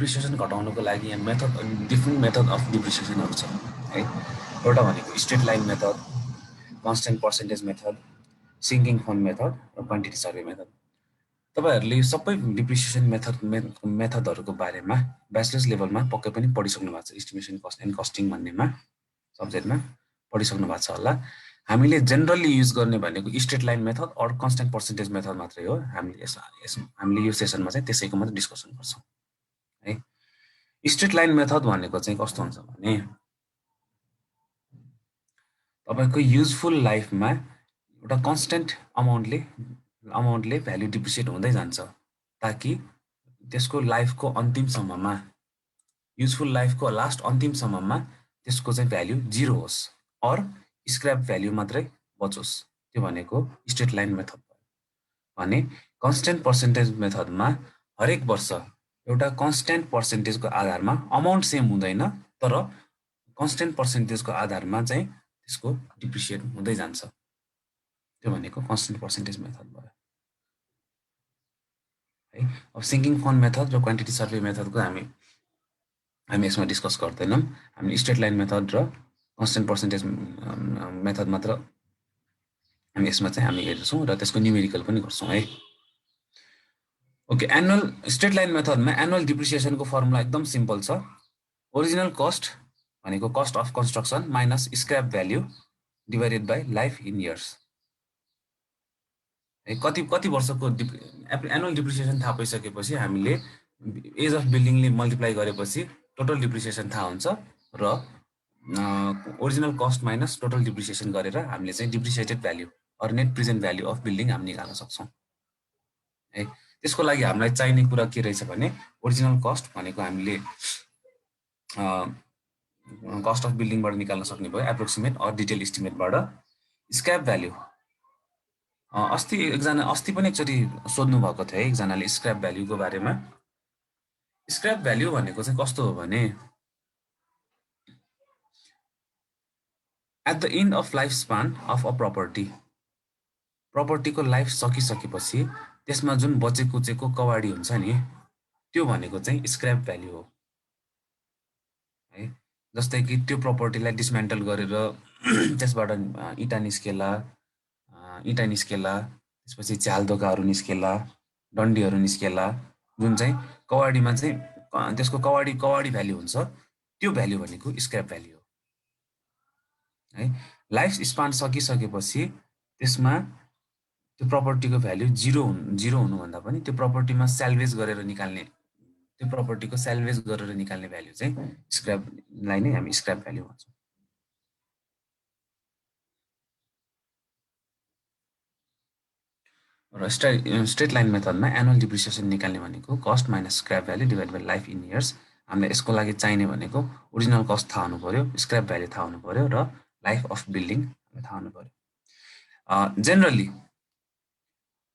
Depreciation घटाउनको लागि यहाँ method different method of डिप्रिसिएसनहरु छ है। एउटा भनेको straight line method, constant percentage method, sinking fund method र क्वान्टिटी सर्वे मेथड। तपाईहरुले यो सबै डिप्रिसिएसन मेथडहरुको बारेमा ब्याचलर्स लेभलमा पक्कै पनि पढिसक्नु भएको छ। एस्टिमेसन कस्ट एन्ड कस्टिङ भन्नेमा सब्जेक्टमा पढिसक्नु भएको छ होला। हामीले जेनरली युज गर्ने भनेको straight line method or constant percentage method मात्रै हो। हामीले यो सेसनमा चाहिँ त्यसैको मात्र डिस्कसन गर्छौं है। स्ट्रेट लाइन मेथड भनेको चाहिँ कस्तो हुन्छ भने तपाईको युजफुल लाइफमा एउटा कन्स्टेन्ट अमाउन्टले भ्यालु डिप्रिसिएट हुँदै जान्छ ताकि त्यसको लाइफको अन्तिमसम्ममा युजफुल लाइफको लास्ट अन्तिमसम्ममा त्यसको चाहिँ भ्यालु 0 होस् अर स्क्रैप भ्यालु मात्रै बचोस्। त्यो भनेको स्ट्रेट लाइन मेथड भयो। भने कन्स्टेन्ट पर्सेन्टेज मेथडमा हरेक वर्ष एउटा कन्स्टेन्ट पर्सेन्टेजको आधारमा अमाउन्ट सेम हुँदैन, तर कन्स्टेन्ट पर्सेन्टेजको आधारमा चाहिँ त्यसको डिप्रिसिएट हुँदै जान्छ। त्यो भनेको कन्स्टेन्ट पर्सेन्टेज मेथड भयो है। अब सिङ्किङ फन्ड मेथड र क्वान्टिटी सर्वे मेथडको हामी यसमा डिस्कस गर्दैनौं। हामी स्ट्रेट लाइन मेथड र कन्स्टेन्ट पर्सेन्टेज मेथड मात्र हामी यसमा चाहिँ हामी हेर्छौं र त्यसको न्यूमेरिकल पनि गर्छौं है। ओके, एनुअल स्ट्रेट लाइन मेथडमा एनुअल डिप्रिसिएसनको फर्मुला एकदम सिम्पल छ। ओरिजिनल कस्ट भनेको cost of construction minus scrap value divided by life in years. कति वर्षको एनुअल डिप्रिसिएसन थाहा पाइसकेपछि हामीले एज अफ बिल्डिङले मल्टिप्लाई गरेपछि टोटल डिप्रिसिएसन थाहा हुन्छ र original cost minus total depreciation गरेर हामीले चाहिँ depreciated value or net present value of building हामी निकाल्न सक्छौं है। त्यसको लागि हामीलाई चाहिने कुरा के रहेछ भने ओरिजिनल कस्ट भनेको हामीले कस्ट अफ बिल्डिङबाट निकाल्न सक्ने भयो एप्रोक्सिमेट अर डिटेल एस्टिमेटबाट। स्क्रैप भ्यालु अस्ति पनि एकचोटि सोध्नु भएको थियो है एकजनाले स्क्रैप भ्यालुको बारेमा। स्क्रैप भ्यालु भनेको चाहिँ कस्तो हो भने at the end of life span of a प्रपर्टीको लाइफ सकिसकेपछि त्यसमा जुन बचेकुचेको कवाडी हुन्छ नि त्यो भनेको चाहिँ स्क्रैप भ्यालु हो है। जस्तै कि त्यो प्रपर्टीलाई डिसमेन्टल गरेर त्यसबाट इटा निस्केला, त्यसपछि झ्यालधोकाहरू निस्केला, डन्डीहरू निस्केला, जुन चाहिँ कवाडीमा चाहिँ त्यसको कवाडी भ्यालु हुन्छ, त्यो भ्यालु भनेको स्क्रैप भ्यालु हो है। लाइफ स्पान सकिसकेपछि त्यसमा त्यो प्रपर्टीको भ्यालु जिरो हुनुभन्दा पनि त्यो प्रपर्टीमा सेल्भेज गरेर निकाल्ने भ्यालु चाहिँ स्क्रैपलाई नै हामी स्क्रैप भ्यालु भन्छौं। र स्ट्रेट लाइन मेथडमा एनुअल डिप्रिसिएसन निकाल्ने भनेको cost minus scrap value divide by life in years. हामीले यसको लागि चाहिने भनेको ओरिजिनल कस्ट थाहा हुनु पर्यो, स्क्रैप भ्यालु थाहा हुनु पर्यो र लाइफ अफ बिल्डिङ थाहा हुनु पर्यो। जेनरली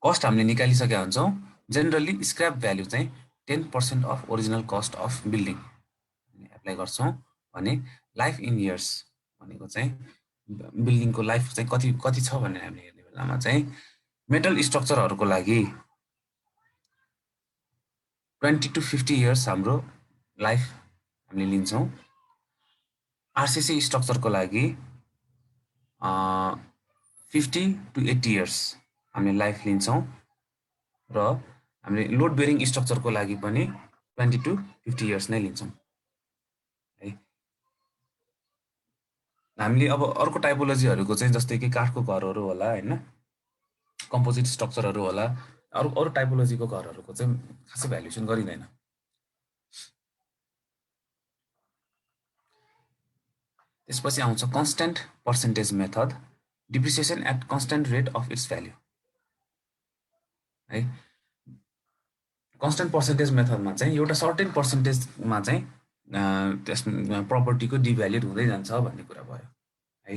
कस्ट हामीले निकालिसकेका हुन्छौं। जेनरली स्क्रैप भ्यालु चाहिँ 10% of original cost of building apply गर्छौं भने लाइफ इन इयर्स भनेको चाहिँ बिल्डिङको लाइफ चाहिँ कति छ भनेर हामीले हेर्ने बेलामा चाहिँ मेटल स्ट्रक्चरहरुको लागि 20 to 50 इयर्स हाम्रो लाइफ हामीले लिन्छौं। आरसीसी स्ट्रक्चरको लागि 50 to 80 इयर्स हामीले लाइफ लिन्छौं र हामीले लोड बेरिङ स्ट्रक्चरको लागि पनि 20 to 50 इयर्स नै लिन्छौं है। हामीले अब अर्को टाइपोलोजीहरुको चाहिँ जस्तै कि काठको घरहरु होला हैन, कम्पोजिट स्ट्रक्चरहरु होला, अरु टाइपोलोजीको घरहरुको चाहिँ खासै भ्यालुएसन गरिदैन। त्यसपछि आउँछ constant percentage method, depreciation at constant rate of its value है। कन्स्टेन्ट पर्सेन्टेज मेथडमा चाहिँ एउटा सर्टेन पर्सेन्टेजमा चाहिँ त्यस प्रपर्टीको डिभ्याल्युड हुँदै जान्छ भन्ने कुरा भयो है।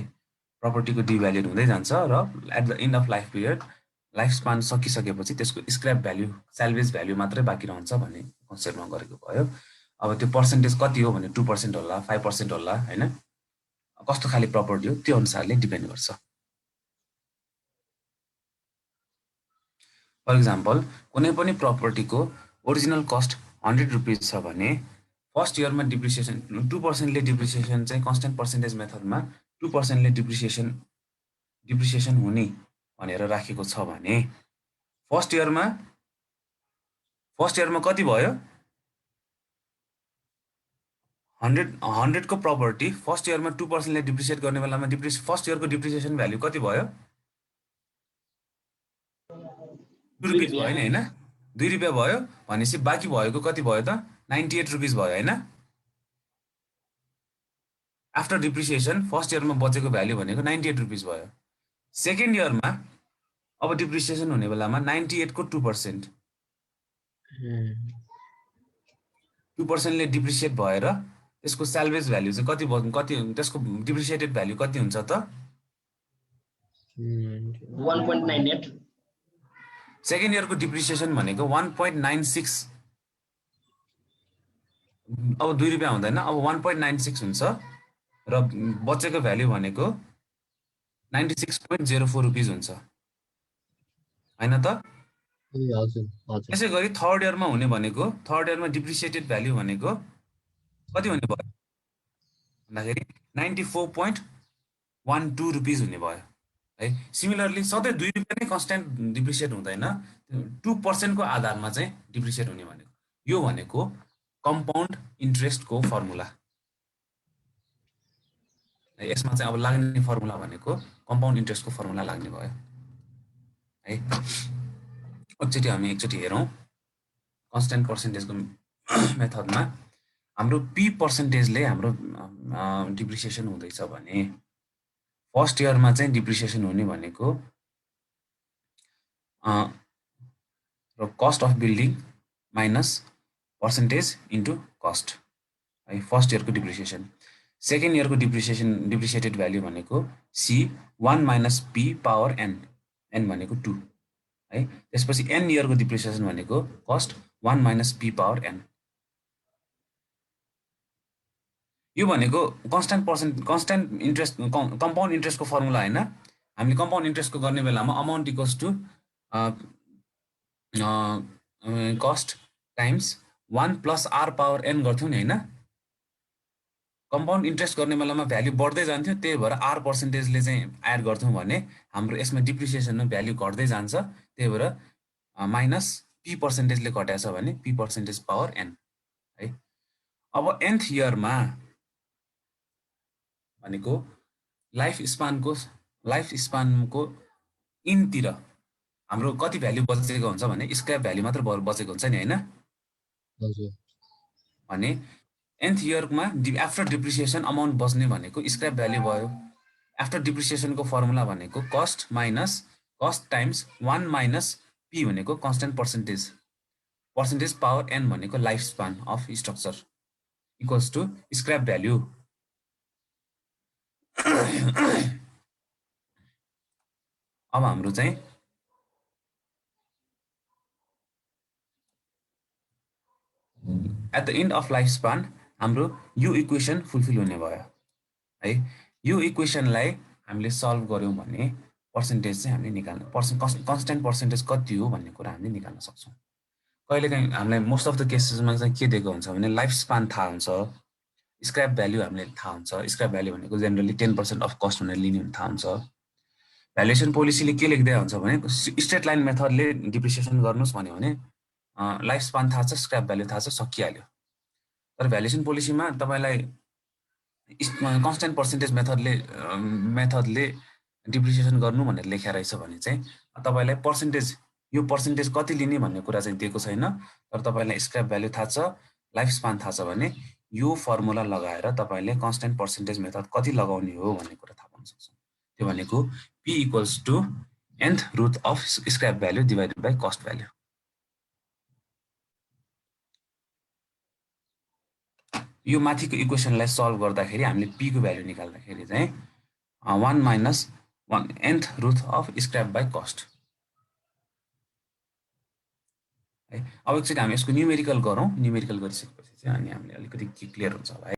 प्रपर्टीको डिभ्याल्युड हुँदै जान्छ र at the end of life period life span सकिसकेपछि त्यसको स्क्रैप भ्यालु सेल्भेज भ्यालु मात्रै बाँकी रहन्छ भन्ने कन्सेप्टमा गरेको भयो। अब त्यो पर्सेन्टेज कति हो भने 2% होला, 5% होला हैन, कस्तो खाले प्रपर्टी हो त्यो अनुसारले डिपेन्ड गर्छ। फर एक्जाम्पल कुनै पनि प्रपर्टीको ओरिजिनल कस्ट ₹100 छ भने फर्स्ट इयरमा डिप्रिसिएसन 2%ले डिप्रिसिएसन चाहिँ कन्स्टेन्ट पर्सेन्टेज मेथडमा 2%ले डिप्रिसिएसन हुने भनेर राखेको छ भने फर्स्ट इयरमा कति भयो 100 को प्रपर्टी फर्स्ट इयरमा 2%ले डिप्रिसिएट गर्ने बेलामा फर्स्ट इयरको डिप्रिसिएसन भ्यालु कति भयो ₹2 भयो नि हैन ₹2 भयो भनेपछि बाँकी भएको कति भयो त ₹98 भयो हैन आफ्टर डिप्रिसिएसन फर्स्ट इयरमा बचेको भ्यालु भनेको ₹98 भयो सेकेन्ड इयरमा अब डिप्रिसिएसन हुने बेलामा 98 को 2% 2% ले डिप्रिसिएट भएर त्यसको सल्भेज भ्यालु चाहिँ कति त्यसको डिप्रिसिएटेड भ्यालु कति हुन्छ त 1.98 सेकेन्ड इयरको डिप्रिसिएसन भनेको 1.96 अब ₹2 हुँदैन अब 1.96 हुन्छ र बचेको भ्यालु भनेको ₹96.04 हुन्छ हैन त त्यसै गरी थर्ड इयरमा हुने भनेको थर्ड इयरमा डिप्रिसिएटेड भ्यालु भनेको कति हुने भयो भन्दाखेरि ₹94.12 हुने भयो है सिमिलरली सधैँ ₹2 नै कन्स्टेन्ट डिप्रिसिएट हुँदैन 2% को आधारमा चाहिँ डिप्रिसिएट हुने भनेको यो भनेको कम्पाउन्ड इन्ट्रेस्टको फर्मुला यसमा चाहिँ अब लाग्ने फर्मुला भनेको कम्पाउन्ड इन्ट्रेस्टको फर्मुला लाग्ने भयो है एकचोटि हेरौँ कन्स्टेन्ट पर्सेन्टेजको मेथडमा हाम्रो पी पर्सेन्टेजले हाम्रो डिप्रिसिएसन हुँदैछ भने फर्स्ट इयरमा चाहिँ डिप्रिसिएसन हुने भनेको र cost of building minus percentage into cost है फर्स्ट इयरको डिप्रिसिएसन सेकेन्ड इयरको डिप्रिसिएटेड भ्यालु भनेको C 1 minus P power N N भनेको 2 है त्यसपछि एन इयरको डिप्रिसिएसन भनेको cost 1 minus P power N यो भनेको कन्स्टेन्ट इन्ट्रेस्ट कम्पाउन्ड इन्ट्रेस्टको फर्मुला हैन हामीले कम्पाउन्ड इन्ट्रेस्टको गर्ने बेलामा amount equals to cost times 1 plus R power N गर्थ्यौं नि हैन कम्पाउन्ड इन्ट्रेस्ट गर्ने बेलामा भ्यालु बढ्दै जान्थ्यो त्यही भएर आर पर्सेन्टेजले चाहिँ एड गर्थ्यौं भने हाम्रो यसमा डिप्रिसिएसनमा भ्यालु घट्दै जान्छ त्यही भएर माइनस पी पर्सेन्टेजले घटाएछ भने पी पर्सेन्टेज पावर एन है अब nth इयरमा भनेको लाइफ स्पानको इनतिर हाम्रो कति भ्यालु बचेको हुन्छ भने स्क्रैप भ्यालु मात्र बचेको हुन्छ नि हैन भने nth इयरमा आफ्टर डिप्रिसिएसन अमाउन्ट बच्ने भनेको स्क्रैप भ्यालु भयो आफ्टर डिप्रिसिएसनको फर्मुला भनेको cost minus cost times 1 minus P भनेको कन्स्टेन्ट पर्सेन्टेज पावर एन भनेको life span of structure equals to scrap value अब हाम्रो चाहिँ at the end of life span हाम्रो यो इक्वेसन फुलफिल हुने भयो है यो इक्वेसनलाई हामीले सल्भ गर्यौं भने पर्सेन्टेज चाहिँ हामीले निकाल्न कन्स्टेन्ट पर्सेन्टेज कति हो भन्ने कुरा हामीले निकाल्न सक्छौं कहिलेकाहीँ हामीलाई मोस्ट अफ द केसेसमा चाहिँ के दिएको हुन्छ भने लाइफ स्पान थाहा हुन्छ स्क्रैप भ्यालु हामीले थाहा हुन्छ स्क्रैप भ्यालु भनेको जेनरली 10% अफ कस्ट भनेर लिने थाहा हुन्छ भ्यालुएसन पोलिसीले के लेख्दै हुन्छ भने स्ट्रेट लाइन मेथडले डिप्रिसिएसन गर्नुस् भन्यो भने लाइफ स्पान थाहा छ स्क्रैप भ्यालु थाहा छ सकिहाल्यो तर भ्यालुएसन पोलिसीमा तपाईलाई कन्स्टेन्ट पर्सेन्टेज मेथडले डिप्रिसिएसन गर्नु भनेर लेखेको रहेछ भने चाहिँ तपाईलाई यो पर्सेन्टेज कति लिने भन्ने कुरा चाहिँ दिएको छैन तर तपाईलाई स्क्रैप भ्यालु थाहा छ लाइफ स्पान थाहा छ भने यो फर्मुला लगाएर तपाईले कन्स्टेन्ट पर्सेन्टेज मेथड कति लगाउने हो भन्ने कुरा थाहा पाउन सक्छौं त्यो भनेको p equals to nth root of scrap value divided by cost value यो माथिको इक्वेसनलाई सल्भ गर्दाखेरि हामीले p को भ्यालु निकाल्दाखेरि चाहिँ 1 minus 1 nth root of scrap by cost है अब एकचोटि हामी यसको न्यूमेरिकल गरौँ न्यूमेरिकल गरिसकेपछि चाहिँ अनि हामीले अलिकति क्लियर हुन्छ होला है